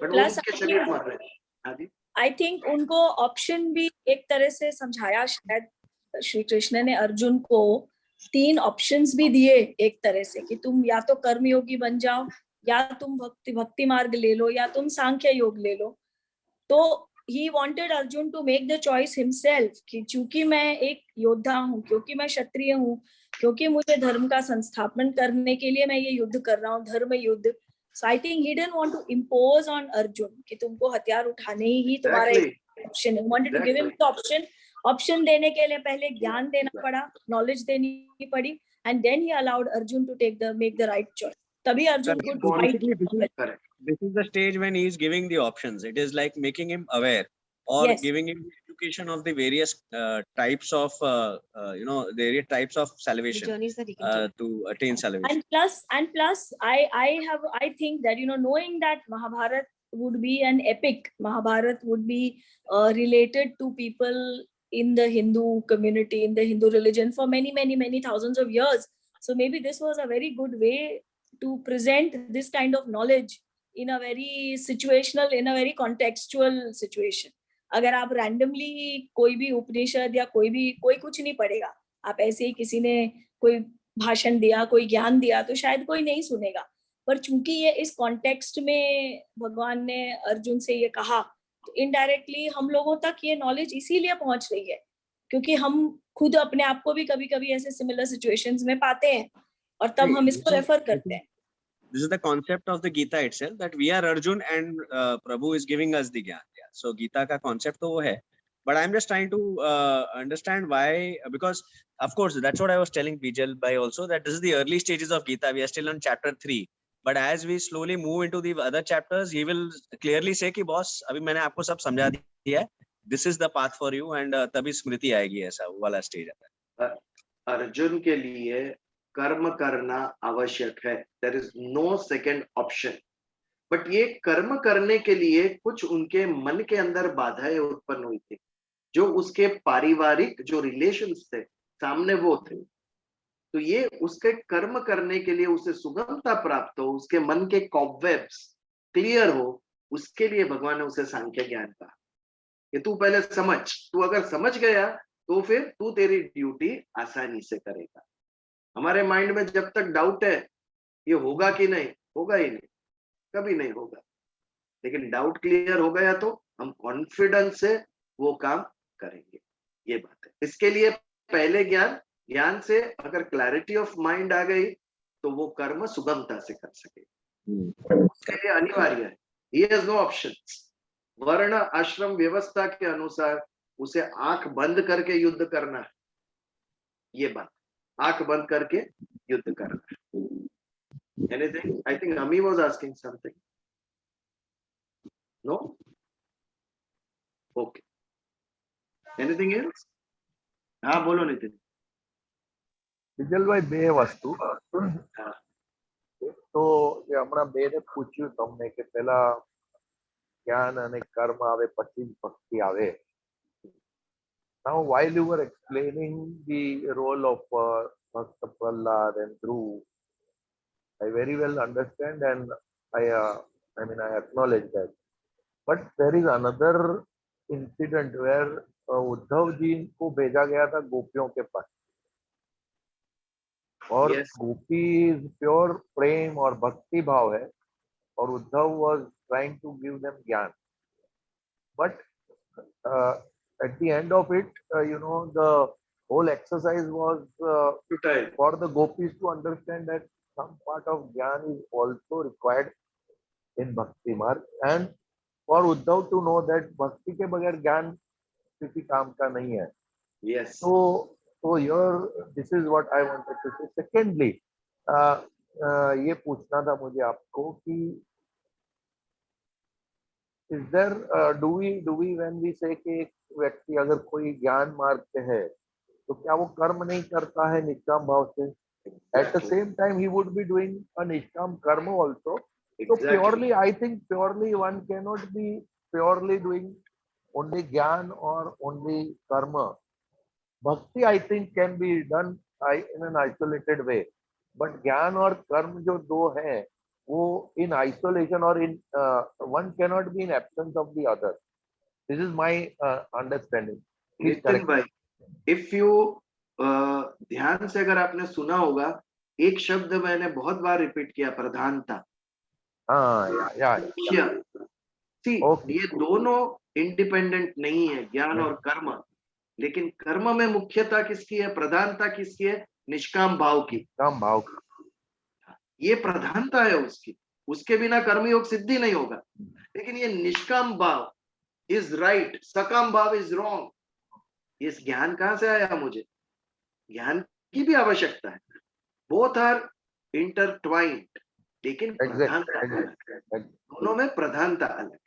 but वो उनके शरीर मर रहे हैं। हाँ जी, आई थिंक उनको ऑप्शन भी एक तरह से समझाया, शायद श्री कृष्ण ने अर्जुन को 3 ऑप्शंस भी दिए एक तरह से, कि तुम या तो कर्मयोगी बन जाओ, या तुम भक्ति मार्ग ले लो, या तुम सांख्य योग ले लो। तो he wanted Arjun to make the choice himself, कि चूंकि मैं एक योद्धा हूँ, क्योंकि मैं क्षत्रिय हूँ, क्योंकि मुझे धर्म का संस्थापन करने के लिए मैं ये युद्ध कर रहा हूँ, धर्म युद्ध। So I think he didn't want to impose on Arjun कि तुमको हथियार उठाने ही तुम्हारा ऑप्शन है। He wanted to give him the option। Option देने के लिए पहले ज्ञान देना पड़ा, नॉलेज देनी पड़ी, and then he allowed Arjun to make the right choice। तभी Arjun could This is the stage when he is giving the options. It is like making him aware or Yes. giving him bifurcation of the various types of the various types of salvation journeys that he can take. to attain salvation. And plus, I think that, knowing that Mahabharata would be an epic, Mahabharata would be related to people in the Hindu community, in the Hindu religion for many, many, many thousands of years. So maybe this was a very good way to present this kind of knowledge in a very situational, in a very contextual situation. अगर आप randomly कोई भी उपनिषद या कोई कुछ नहीं पढ़ेगा, आप ऐसे ही किसी ने कोई भाषण दिया, कोई ज्ञान दिया, तो शायद कोई नहीं सुनेगा. पर चूंकि ये इस कॉन्टेक्स्ट में भगवान ने अर्जुन से ये कहा, तो इनडायरेक्टली हम लोगों तक ये नॉलेज इसीलिए पहुंच रही है क्योंकि हम खुद अपने आप को भी कभी-कभी ऐसे सिमिलर सिचुएशंस में पाते हैं और तब हम इसको रेफर करते हैं. This is the concept of the Gita itself, that we are Arjun and Prabhu is giving us the Gyan. Yeah. So Gita ka concept to wo hai. But I'm just trying to understand why, because of course that's what I was telling Bijal Bhai also, that this is the early stages of Gita. We are still on chapter 3. But as we slowly move into the other chapters, he will clearly say कि boss, अभी मैंने आपको सब समझा दिया है. This is the path for you, and तभी स्मृति आएगी, ऐसा वाला स्टेज आता है. अर्जुन के लिए कर्म करना आवश्यक है. There is no second option. But ये कर्म करने के लिए कुछ उनके मन के अंदर बाधाएं उत्पन्न हुई थी, जो उसके पारिवारिक जो रिलेशंस थे सामने वो थे. तो ये उसके कर्म करने के लिए उसे सुगमता प्राप्त हो, उसके मन के कॉबवेब्स क्लियर हो, उसके लिए भगवान ने उसे सांख्य ज्ञान कहा कि तू पहले समझ. तू अगर समझ गया तो फिर तू तेरी ड्यूटी आसानी से करेगा. हमारे माइंड में जब तक डाउट है ये होगा कि नहीं, होगा ही नहीं, कभी नहीं होगा. लेकिन डाउट क्लियर हो गया तो हम कॉन्फिडेंस से वो काम करेंगे. ये बात है. इसके लिए पहले ज्ञान से अगर क्लैरिटी ऑफ माइंड आ गई तो वो कर्म सुगमता से कर सके. उसके लिए अनिवार्य है. He has no options. वर्ण आश्रम व्यवस्था के अनुसार उसे आंख बंद करके युद्ध करना है. ये बात, आंख बंद करके युद्ध करना है. Anything? I think Ami was asking something. No? Okay. Anything else? हाँ बोलो नितिन. વિજલભાઈ બે વસ્તુ. તો જે હમણાં બેને પૂછ્યું તમને કે પેલા જ્ઞાન અને કર્મ આવે પછી જ ભક્તિ આવે. Now while you were explaining the role of Bhakta Prahlad and Dhruv, I very well understand and I acknowledge that. But there is another incident where Uddhav ji को भेजा गया था गोपियों के पास, और Yes. गोपी प्योर प्रेम और भक्ति भाव है, और Uddhav was trying to give them gyan. But at the end of it, the whole exercise was for the gopis to understand that some part of jnana is also required in bhakti marg, and for Uddhav to know that bhakti के बगैर ज्ञान किसी काम का नहीं है. Yes. So here this is what I wanted to say. Secondly, ये पूछना था मुझे आपको कि is there do we when we say कि एक व्यक्ति अगर कोई ज्ञान मार्ग पे है तो क्या वो कर्म नहीं करता है निष्काम भाव से? At the same time he would be doing a niškam karma also. So purely, I think purely one cannot be purely doing only jnana or only karma. Bhakti, I think, can be done in an isolated way. But jnana or karma जो दो हैं, वो in isolation or in one cannot be in absence of the other. This is my understanding. Please Nitin correct. भाई, if you ध्यान से अगर आपने सुना होगा, एक शब्द मैंने बहुत बार रिपीट किया, प्रधानता. Yeah. See, Okay. ये दोनों इंडिपेंडेंट नहीं है, ज्ञान और कर्म. लेकिन कर्म में मुख्यता किसकी है, प्रधानता किसकी है? निष्काम भाव की. काम भाव का. ये प्रधानता है उसकी. उसके बिना कर्मयोग सिद्धि नहीं होगा. लेकिन ये निष्काम भाव इज राइट, सकाम भाव इज रॉन्ग. इस ज्ञान कहां से आया? मुझे ज्ञान की भी आवश्यकता है. बोथ आर इंटरट्वाइंड, लेकिन प्रधानता अलग है. दोनों में प्रधानता अलग है.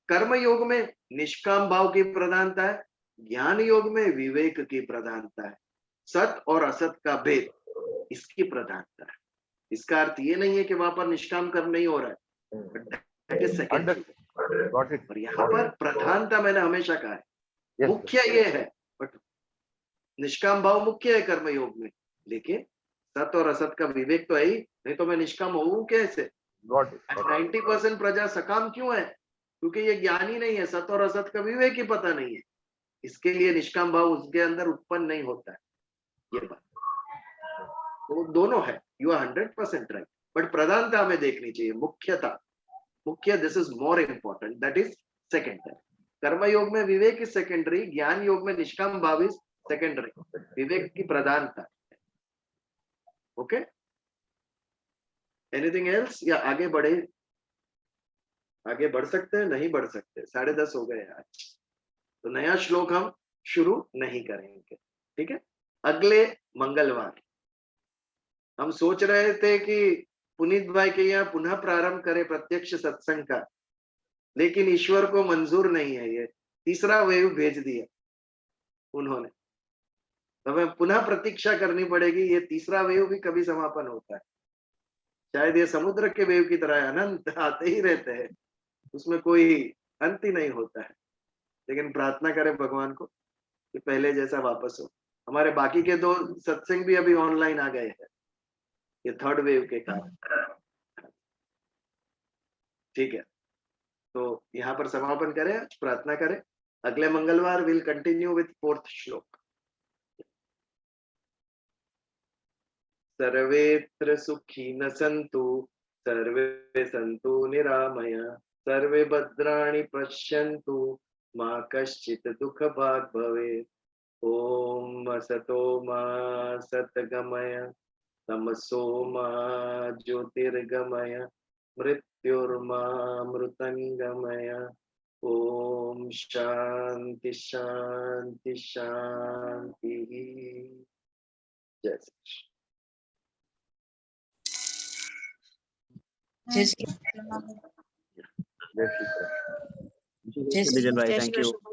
कर्म योग में निष्काम भाव की प्रधानता है, ज्ञान योग में विवेक की प्रधानता है, सत और असत का भेद इसकी प्रधानता है। इसका अर्थ ये नहीं है कि वहां पर निष्काम कर्म नहीं हो रहा है, that is secondary। Got it. और यहाँ पर प्रधानता मैंने हमेशा कहा है, Yes, sir. मुख्य ये है, बट निष्काम भाव मुख्य है कर्म योग में, लेकिन सत और असत का विवेक तो है ही, नहीं तो मैं निष्काम होऊं कैसे? Got it. Got it. 90% प्रजा सकाम क्यों है? क्योंकि ये ज्ञान ही नहीं है, सत और असत का विवेक ही पता नहीं है, इसके लिए निष्काम भाव उसके अंदर उत्पन्न नहीं होता है। ये बात तो दोनों है, यू आर 100% राइट, बट प्रधानता हमें देखनी चाहिए, मुख्यता, मुख्य, this is more important, that is secondary. कर्म योग में विवेक इज सेकेंडरी, ज्ञान योग में निष्काम भाव इज सेकेंडरी, विवेक की प्रधानता। ओके, एनीथिंग एल्स या आगे बढ़े? आगे बढ़ सकते हैं, नहीं बढ़ सकते, 10:30 हो गए आज, तो नया श्लोक हम शुरू नहीं करेंगे, ठीक है? अगले मंगलवार हम सोच रहे थे कि पुनीत भाई के यहाँ पुनः प्रारंभ करें प्रत्यक्ष सत्संग का, लेकिन ईश्वर को मंजूर नहीं है, ये तीसरा वेव भेज दिया उन्होंने, तो हमें पुनः प्रतीक्षा करनी पड़ेगी, ये तीसरा वेव भी कभी समापन होता है, शायद ये समुद्र के वेव की तरह अनंत आते ही रहते हैं, उसमें कोई अंत ही नहीं होता है। लेकिन प्रार्थना करें भगवान को कि पहले जैसा वापस हो। हमारे बाकी के 2 सत्संग भी अभी ऑनलाइन आ गए हैं, ये थर्ड वेव के कारण, ठीक है? तो यहाँ पर समापन करें, प्रार्थना करें, अगले मंगलवार विल कंटिन्यू विथ 4th श्लोक। सर्वेत्र सुखिनः सन्तु, सर्वे सन्तु निरामया, सर्वे भद्राणि पश्यन्तु, मा कश्चित् दुःखभाग् भवेत्। ॐ असतो मा सद्गमय, तमसो मा ज्योतिर्गमय, मृत्युर्मामृतङ्गमय। ॐ शान्ति शान्ति शान्तिः। जय श्री कृष्ण। जय Shri Krishna. Jai Shri Krishna. विजय भाई, जय थैंक श्री यू। कृष्ण।